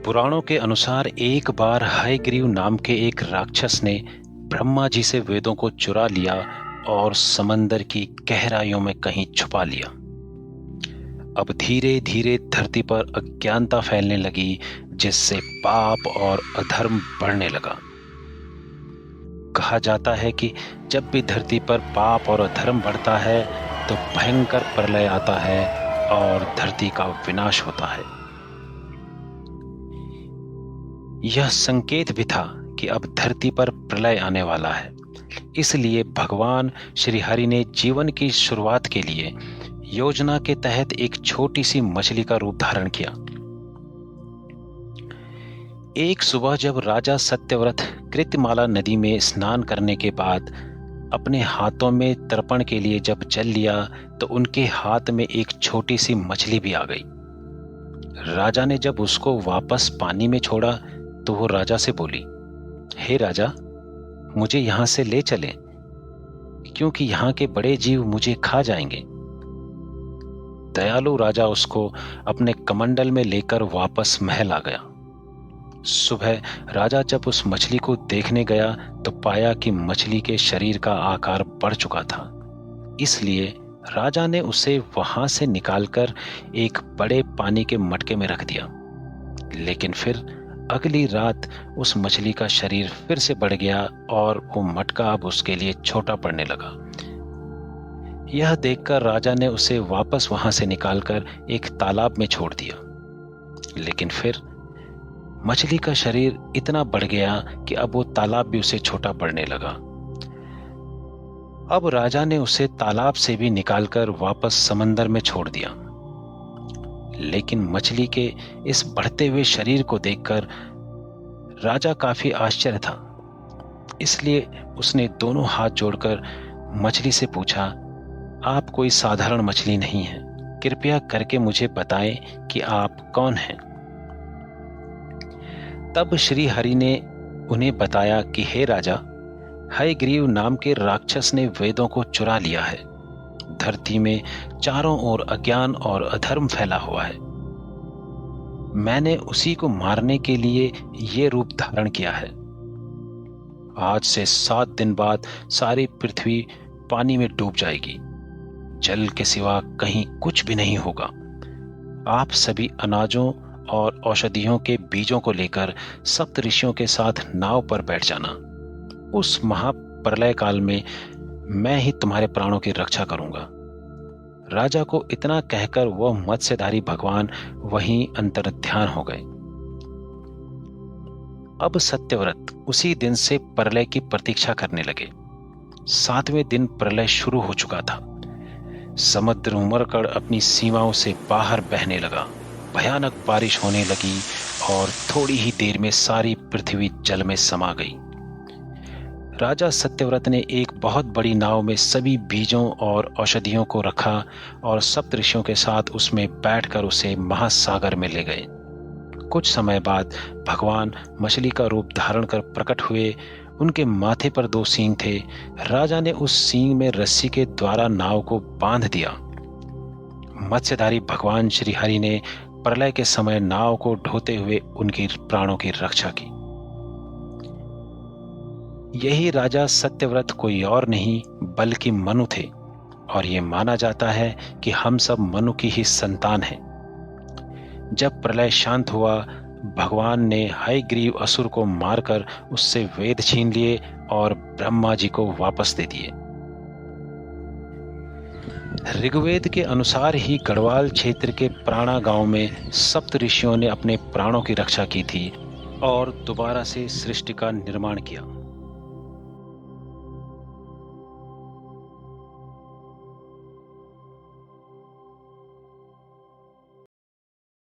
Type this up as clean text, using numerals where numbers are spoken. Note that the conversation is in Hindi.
पुराणों के अनुसार एक बार हयग्रीव नाम के एक राक्षस ने ब्रह्मा जी से वेदों को चुरा लिया और समंदर की गहराइयों में कहीं छुपा लिया। अब धीरे धीरे धरती पर अज्ञानता फैलने लगी, जिससे पाप और अधर्म बढ़ने लगा। कहा जाता है कि जब भी धरती पर पाप और अधर्म बढ़ता है तो भयंकर प्रलय आता है और धरती का विनाश होता है। यह संकेत भी था कि अब धरती पर प्रलय आने वाला है। इसलिए भगवान श्री हरि ने जीवन की शुरुआत के लिए योजना के तहत एक छोटी सी मछली का रूप धारण किया। एक सुबह जब राजा सत्यव्रत कृत्यमाला नदी में स्नान करने के बाद अपने हाथों में तर्पण के लिए जब जल लिया तो उनके हाथ में एक छोटी सी मछली भी आ गई। राजा ने जब उसको वापस पानी में छोड़ा तो वो राजा से बोली, हे राजा, मुझे यहां से ले चलें, क्योंकि यहां के बड़े जीव मुझे खा जाएंगे। दयालु राजा उसको अपने कमंडल में लेकर वापस महल आ गया। सुबह राजा जब उस मछली को देखने गया तो पाया कि मछली के शरीर का आकार बढ़ चुका था। इसलिए राजा ने उसे वहां से निकालकर एक बड़े पानी के मटके में रख दिया। लेकिन फिर अगली रात उस मछली का शरीर फिर से बढ़ गया और वो मटका अब उसके लिए छोटा पड़ने लगा। यह देखकर राजा ने उसे वापस वहां से निकालकर एक तालाब में छोड़ दिया। लेकिन फिर मछली का शरीर इतना बढ़ गया कि अब वो तालाब भी उसे छोटा पड़ने लगा। अब राजा ने उसे तालाब से भी निकालकर वापस समंदर में छोड़ दिया। लेकिन मछली के इस बढ़ते हुए शरीर को देखकर राजा काफी आश्चर्य था। इसलिए उसने दोनों हाथ जोड़कर मछली से पूछा, आप कोई साधारण मछली नहीं है, कृपया करके मुझे बताएं कि आप कौन हैं। तब श्री हरि ने उन्हें बताया कि हे राजा, हयग्रीव नाम के राक्षस ने वेदों को चुरा लिया है। धरती में चारों ओर अज्ञान और अधर्म फैला हुआ है। मैंने उसी को मारने के लिए ये रूप धारण किया है। आज से 7 दिन बाद सारी पृथ्वी पानी में डूब जाएगी। जल के सिवा कहीं कुछ भी नहीं होगा। आप सभी अनाजों और औषधियों के बीजों को लेकर सप्त ऋषियों के साथ नाव पर बैठ जाना। उस महाप्रलय काल में मैं ही तुम्हारे प्राणों की रक्षा करूंगा। राजा को इतना कहकर वह मत्स्यधारी भगवान वहीं अंतर्ध्यान हो गए। अब सत्यव्रत उसी दिन से प्रलय की प्रतीक्षा करने लगे। 7वें दिन प्रलय शुरू हो चुका था। समुद्र उमड़कर अपनी सीमाओं से बाहर बहने लगा। भयानक बारिश होने लगी और थोड़ी ही देर में सारी पृथ्वी जल में समा गई। राजा सत्यव्रत ने एक बहुत बड़ी नाव में सभी बीजों और औषधियों को रखा और सप्तऋषियों के साथ उसमें बैठकर उसे महासागर में ले गए। कुछ समय बाद भगवान मछली का रूप धारण कर प्रकट हुए। उनके माथे पर 2 सींग थे। राजा ने उस सींग में रस्सी के द्वारा नाव को बांध दिया। मत्स्यधारी भगवान श्री हरि ने प्रलय के समय नाव को ढोते हुए उनकी प्राणों की रक्षा की। यही राजा सत्यव्रत कोई और नहीं बल्कि मनु थे और ये माना जाता है कि हम सब मनु की ही संतान हैं। जब प्रलय शांत हुआ, भगवान ने हयग्रीव असुर को मारकर उससे वेद छीन लिए और ब्रह्मा जी को वापस दे दिए। ऋग्वेद के अनुसार ही गढ़वाल क्षेत्र के प्राणा गांव में सप्त ऋषियों ने अपने प्राणों की रक्षा की थी और दोबारा से सृष्टि का निर्माण किया।